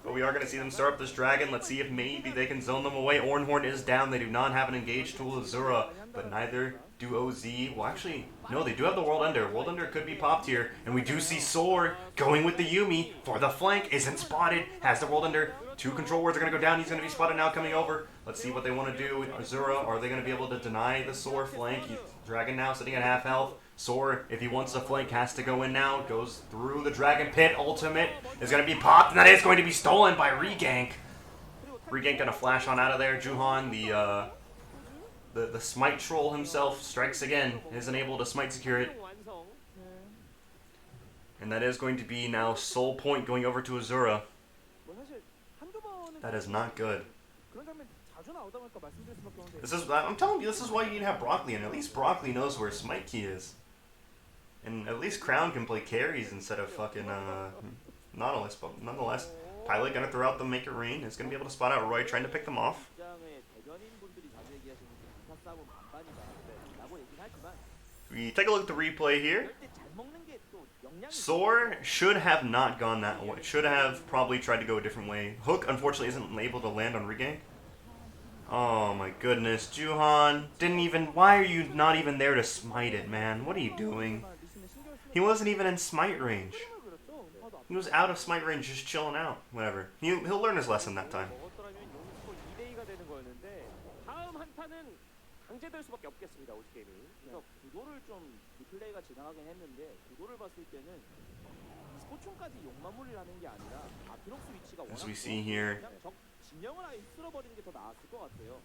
But we are going to see them start up this dragon. Let's see if maybe they can zone them away. Ornhorn is down. They do not have an engaged tool Asura, but neither do OZ. Well, actually, no, they do have the World Ender. World Ender could be popped here. And we do see Soar going with the Yuumi for the flank. Isn't spotted. Has the World Ender. 2 control wards are going to go down. He's going to be spotted now coming over. Let's see what they want to do. Asura, are they going to be able to deny the Soar flank? Dragon now sitting at half health. Soar, if he wants to flank, has to go in now. Goes through the Dragon Pit. Ultimate is going to be popped, and that is going to be stolen by Regank. Regank going to flash on out of there. Juhan, the smite troll himself, strikes again. Isn't able to smite secure it. And that is going to be now soul point going over to Asura. That is not good. I'm telling you, this is why you need to have Broccoli, and at least Broccoli knows where Smite Key is. And at least Crown can play carries instead of fucking Nautilus, but nonetheless, Pilot gonna throw out the Make It Rain. Is gonna be able to spot out Roy trying to pick them off. 굉장히 대변인 분들이 자주 얘기하시는 그 기사 싸움 반반이다라고 얘기는 하지만 We take a look at the replay here. 이럴 때 잘 먹는 게 또 영향이 Soar should have not gone that way. Should have probably tried to go a different way. Hook, unfortunately, isn't able to land on regank. Oh my goodness, Juhan didn't even. Why are you not even there to smite it, man? What are you doing? He wasn't even in smite range. He was out of smite range, just chilling out. Whatever. He'll learn his lesson that time. 먹었더라면 용스코 2대2가 되는 거였는데 다음 한타는 강제될 수밖에 없겠습니다. 오지 게임이. 그래서 구도를 좀 리플레이가 지나가긴 했는데 구도를 봤을 때는 스포츠까지 용마무리를 하는 게 아니라 아트록스 위치가 워낙 As we see here, 그냥 적 진영을 아예 쓸어버리는 게 더 나았을 것 같아요.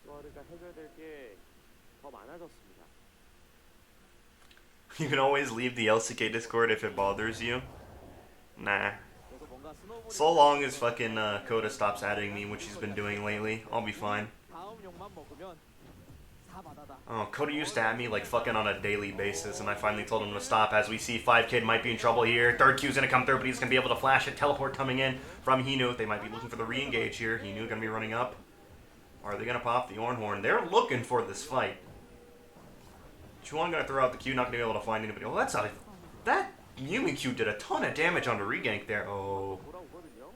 수아르가 해결될 게 더 많아졌습니다. you can always leave the LCK Discord if it bothers you. Nah. 그래서 뭔가 스노우볼이 So long as fucking Coda stops adding me, which he's been doing lately, I'll be fine. 다음 용만 먹으면 사바다다. Oh, Coda used to add me like fucking on a daily basis, and I finally told him to stop. As we see, 5Kid might be in trouble here. Third Q's gonna come through, but he's gonna be able to flash it. Teleport coming in from Hinu. They might be looking for the re-engage here. Hinu gonna be running up. Are they gonna pop the Ornhorn? They're looking for this fight. Chuan gonna throw out the Q, not gonna be able to find anybody. Oh, that's a... That Yumi Q did a ton of damage on the regank there. Oh. 돌아오거든요.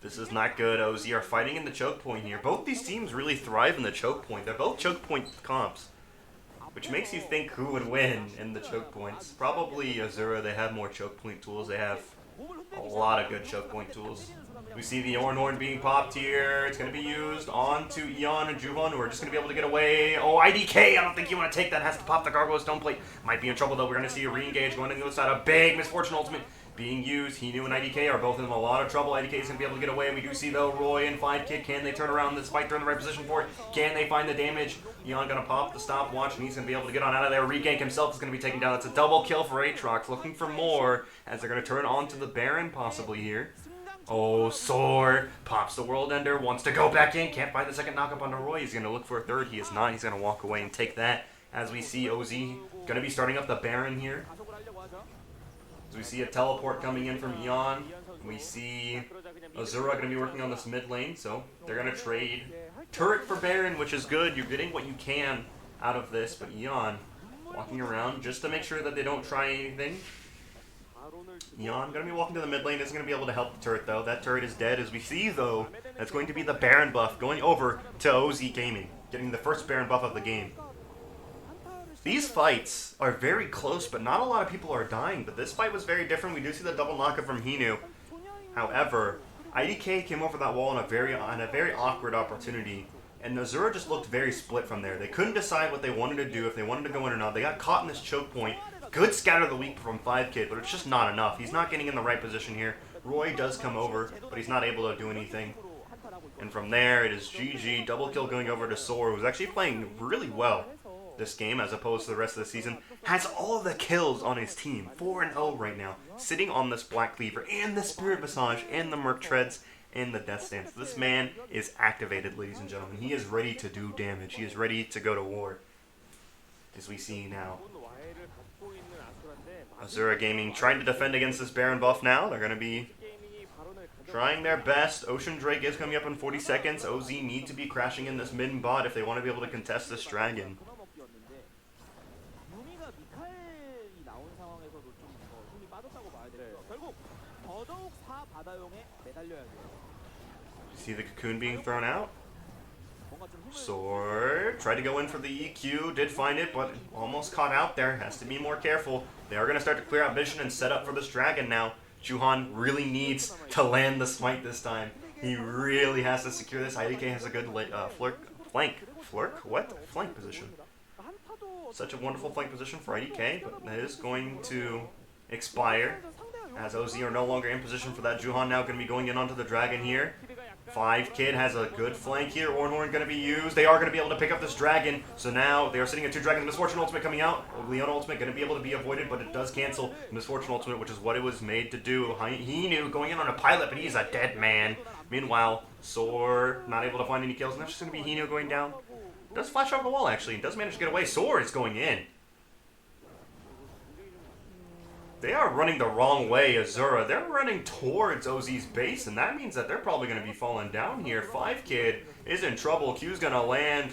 This is not good. OZ are fighting in the choke point here. Both these teams really thrive in the choke point. They're both choke point comps, which makes you think who would win in the choke points. Probably Asura. They have more choke point tools. They have a lot of good choke point tools. We see the Ornhorn being popped here. It's going to be used onto Eon and Juvan, who are just going to be able to get away. Oh, IDK! I don't think you want to take that. Has to pop the Gargoyle Stone Plate. Might be in trouble, though. We're going to see a re-engage going to the other side. A big Misfortune Ultimate being used. Hinu and IDK are both in a lot of trouble. IDK is going to be able to get away. We do see, though, Roy and 5Kid. Can they turn around this fight? They're in the right position for it. Can they find the damage? Eon going to pop the stopwatch, and he's going to be able to get on out of there. Regank himself is going to be taken down. That's a double kill for Aatrox. Looking for more, as they're going to turn onto the Baron, possibly here. Oh, Soar pops the World Ender, wants to go back in, can't find the second knockup on Roy. He's going to look for a third. He is not. He's going to walk away and take that. As we see OZ going to be starting up the Baron here. As we see a teleport coming in from Eon. We see Asura going to be working on this mid lane, so they're going to trade turret for Baron, which is good. You're getting what you can out of this, but Eon walking around just to make sure that they don't try anything. Eon gonna be walking to the mid lane, isn't gonna be able to help the turret though. That turret is dead. As we see though, that's going to be the Baron buff going over to OZ Gaming, getting the first Baron buff of the game. These fights are very close, but not a lot of people are dying. But this fight was very different. We do see the double knockup from Hinu. However, IDK came over that wall on a very awkward opportunity, and Asura just looked very split from there. They couldn't decide what they wanted to do, if they wanted to go in or not. They got caught in this choke point. Good scatter of the week from 5Kid, but it's just not enough. He's not getting in the right position here. Roy does come over, but he's not able to do anything. And from there, it is GG. Double kill going over to Soar, who's actually playing really well this game as opposed to the rest of the season. Has all the kills on his team. 4-0 right now. Sitting on this Black Cleaver and the Spirit Visage and the Merc Treads and the Death Stance. This man is activated, ladies and gentlemen. He is ready to do damage. He is ready to go to war. As we see now. Asura Gaming trying to defend against this Baron buff now. They're going to be trying their best. Ocean Drake is coming up in 40 seconds. OZ need to be crashing in this mid bot if they want to be able to contest this dragon. 유미가 미카엘이 나온 상황에서도 좀 힘이 빠졌다고 봐야 되죠. 결국 더더욱 사바다용에 매달려야 돼요. See the cocoon being thrown out? 뭔가 좀 힘을 Sword tried to go in for the EQ, did find it, but almost caught out there. Has to be more careful. They are going to start to clear out vision and set up for this dragon now. Juhan really needs to land the smite this time. He really has to secure this. IDK has a good flank position. Such a wonderful flank position for IDK, but that is going to expire as OZ are no longer in position for that. Juhan now going to be going in onto the dragon here. 5Kid has a good flank here. Ornhorn going to be used. They are going to be able to pick up this dragon. So now they are sitting at 2 dragons. Misfortune Ultimate coming out. Leon Ultimate going to be able to be avoided, but it does cancel Misfortune Ultimate, which is what it was made to do. He knew going in on a pilot, but he's a dead man. Meanwhile, Soar not able to find any kills, and that's just going to be Hino going down. Does flash off the wall, actually. Does manage to get away. Sword is going in. They are running the wrong way, Asura. They're running towards OZ's base, and that means that they're probably going to be falling down here. 5Kid is in trouble. Q's going to land.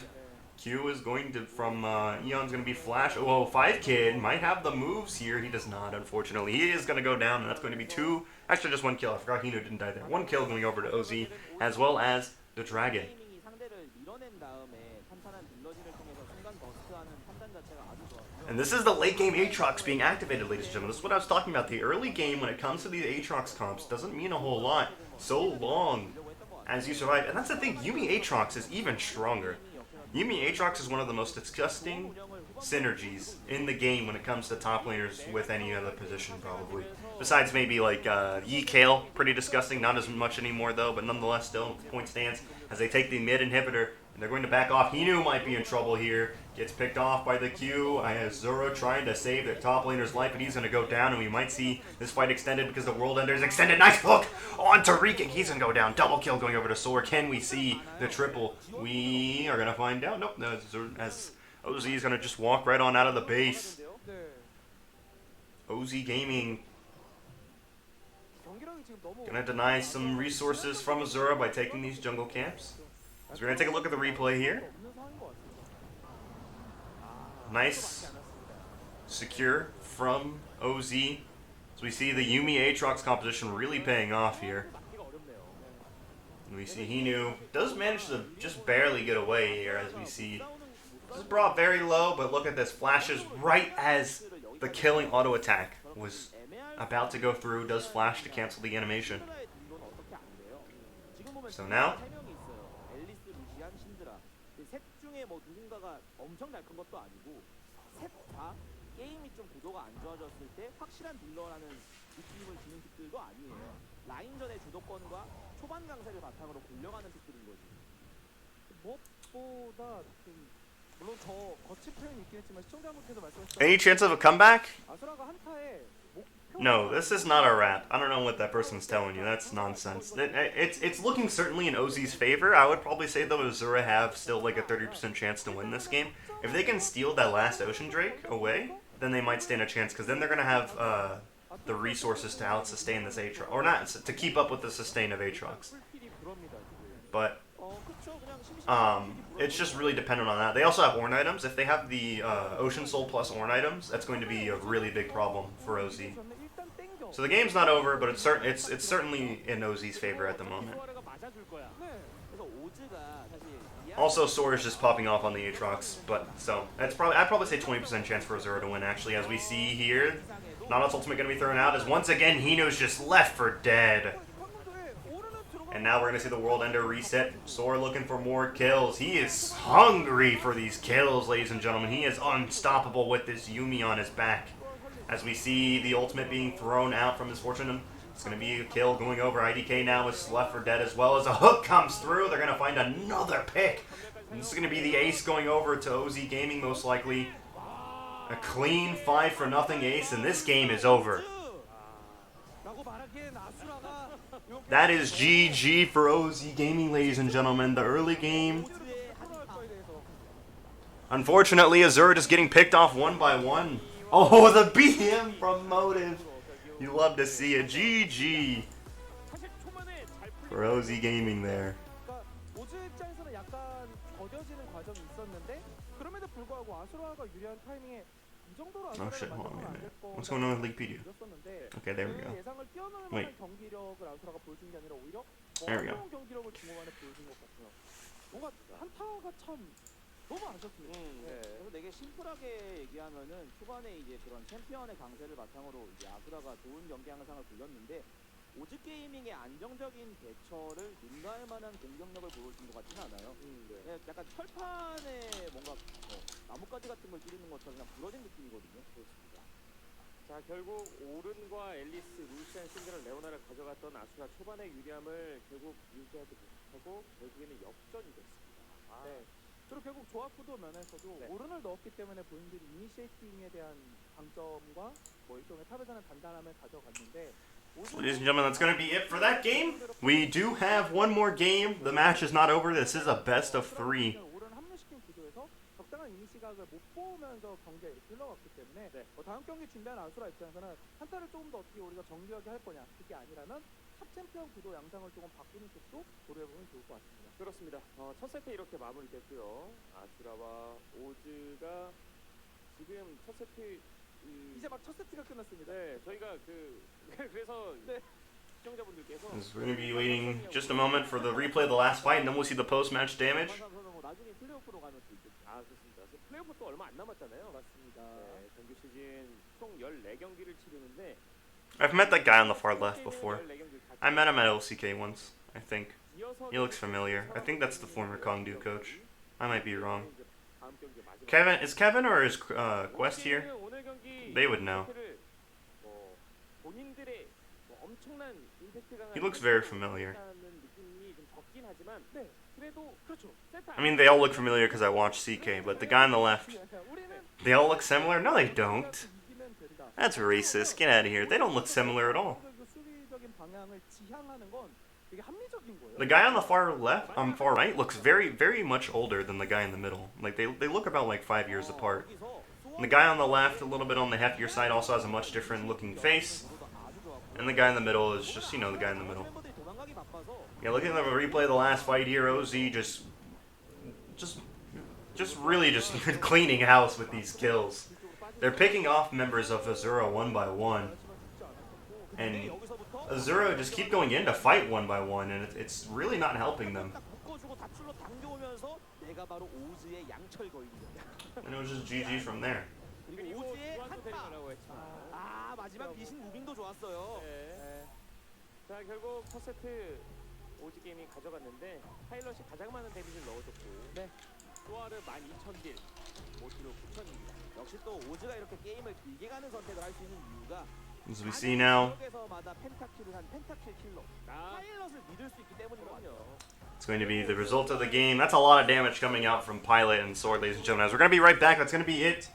Q is going to, Eon's going to be flash. Oh, 5Kid might have the moves here. He does not, unfortunately. He is going to go down, and that's going to be 2. Actually, just 1 kill. I forgot Hino didn't die there. 1 kill going over to OZ, as well as the Dragon. And this is the late game Aatrox being activated, ladies and gentlemen. This is what I was talking about. The early game, when it comes to these Aatrox comps, doesn't mean a whole lot so long as you survive. And that's the thing, Yuumi Aatrox is even stronger. Yuumi Aatrox is one of the most disgusting synergies in the game when it comes to top laners with any other position, probably. Besides maybe like Yi Kale, pretty disgusting. Not as much anymore, though, but nonetheless, still, point stands as they take the mid inhibitor. And they're going to back off. Hinu might be in trouble here. Gets picked off by the Q. Asura trying to save their top laner's life, but he's going to go down, and we might see this fight extended because the World Ender is extended. Nice hook on Tariq, and he's going to go down. Double kill going over to Sora. Can we see the triple? We are going to find out. Nope, no, as OZ is going to just walk right on out of the base. OZ Gaming going to deny some resources from Asura by taking these jungle camps. So we're going to take a look at the replay here. Nice secure from OZ. So we see the Yuumi Aatrox composition really paying off here. And we see Hinu does manage to just barely get away here, as we see. This is brought very low, but look at this. Flashes right as the killing auto attack was about to go through. Does flash to cancel the animation. So now 뭐 누군가가 엄청 잘 큰 것도 아니고 셋 다 게임이 좀 구도가 안 좋아졌을 때 확실한 딜러라는 느낌을 주는 픽들도 아니에요. 라인전의 주도권과 초반 강세를 바탕으로 굴려가는 픽들인 거지. 무엇보다 좀 물론 저 거친 표현이 있긴 했지만 시청자분께서 말씀하셨던 any chance of a comeback? 아수라가 한타에 No, this is not a rap. I don't know what that person's telling you. That's nonsense. It's looking certainly in OZ's favor. I would probably say, though, Asura have still like a 30% chance to win this game. If they can steal that last Ocean Drake away, then they might stand a chance, because then they're going to have the resources to out-sustain this Aatrox. Or not, to keep up with the sustain of Aatrox. But it's just really dependent on that. They also have Ornn items. If they have the Ocean Soul plus Ornn items, that's going to be a really big problem for OZ. So the game's not over, but it's certainly in OZ's favor at the moment. Also, Sora is just popping off on the Aatrox, but so I'd probably say 20% chance for Asura to win. Actually, as we see here, Nautilus ultimate going to be thrown out as once again Hino's just left for dead. And now we're going to see the World Ender reset. Sora looking for more kills. He is hungry for these kills, ladies and gentlemen. He is unstoppable with this Yuumi on his back. As we see the ultimate being thrown out from his fortune. It's going to be a kill going over. IDK now is left for dead, as well as a hook comes through. They're going to find another pick. And this is going to be the ace going over to OZ Gaming, most likely. A clean 5-0 ace, and this game is over. That is GG for OZ Gaming, ladies and gentlemen. The early game. Unfortunately, Asura just getting picked off one by one. Oh, the BM from Motive. You love to see it. GG for OZ Gaming there. Oh shit, hold on a minute. What's going on with Leaguepedia? Okay, there we go. Wait. There we go. 너무 아쉬웠습니다. 그래서 되게 심플하게 얘기하면은 초반에 이제 그런 챔피언의 강세를 바탕으로 이제 아수라가 좋은 경기 양상을 굴렸는데 오즈 게이밍의 안정적인 대처를 능가할 만한 공격력을 보여준 것 같지는 않아요. 약간 철판에 뭔가 나뭇가지 같은 걸 찌르는 것처럼 그냥 부러진 느낌이거든요. 그렇습니다. 자, 결국 오른과 앨리스, 루시안, 신드라, 레오나를 가져갔던 아수라 초반의 유리함을 결국 유지하지 못하고 결국에는 역전이 됐습니다. 네. 그리고 결국 조합 구도 면에서도 오른을 넣었기 때문에 본인들이 이니시에이팅에 대한 강점과 뭐 일종의 탑에서는 단단함을 가져갔는데. Ladies and gentlemen, that's going to be it for that game. We do have one more game. The match is not over. This is a best of 3. 생각을 못 보면서 경기가 이렇게 흘러갔기 때문에 다음 경기 준비한 아수라 입장에서는 한타를 조금 더 어떻게 우리가 정교하게 할 거냐, 그게 아니라면 탑 챔피언 구도 양상을 조금 바꾸는 쪽도 고려해보면 좋을 것 같습니다. 그렇습니다. 첫 세트 이렇게 마무리됐고요. 아수라와 오즈가 지금 첫 세트 이제 막 첫 세트가 끝났습니다. 네, 저희가 그래서 네. 시청자분들께서 We're going to be waiting just a moment for the replay of the last fight, and then we'll see the post-match damage. 뭐 나중에 플레이오프로 가면 또 있겠죠. 그렇습니다. 플레이오프도 얼마 안 남았잖아요. 맞습니다. 네, 정규 시즌 총 14경기를 치르는데 I've met that guy on the far left before. I met him at LCK once, I think. He looks familiar. I think that's the former Kongdu coach. I might be wrong. Kevin, is Kevin or is Quest here? They would know. He looks very familiar. I mean, they all look familiar because I watch CK, but the guy on the left, they all look similar? No, they don't. That's racist. Get out of here. They don't look similar at all. The guy on the far left, far right, looks very, very much older than the guy in the middle. Like, they look about like 5 years apart. And the guy on the left, a little bit on the heftier side, also has a much different looking face. And the guy in the middle is just, you know, the guy in the middle. Yeah, looking at the replay of the last fight here, OZ just really just cleaning house with these kills. They're picking off members of Asura one by one. And Asura just keep going in to fight one by one, and it's really not helping them. And it was just GG from there. 마지막 미신 무빙도 좋았어요. 자, 결국 첫 세트 오지 게임이 가져갔는데 파일럿이 가장 많은 데미지를 넣어줬고 소아르 12,000딜, 모티로 9,000딜입니다. 역시 또 오즈가 이렇게 게임을 길게 가는 선택을 할 수 있는 이유가 As we see now, 지역에서마다 펜타킬을 한 펜타킬 킬러 파일럿을 믿을 수 있기 때문인 것 같아요. it's going to be the result of the game. That's a lot of damage coming out from Pilot and Sword, ladies and gentlemen. As we're going to be right back, that's going to be it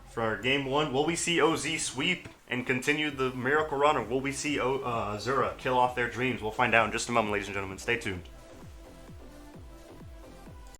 for our game one. Will we see OZ sweep and continue the miracle run, or will we see Asura kill off their dreams? We'll find out in just a moment, ladies and gentlemen. Stay tuned.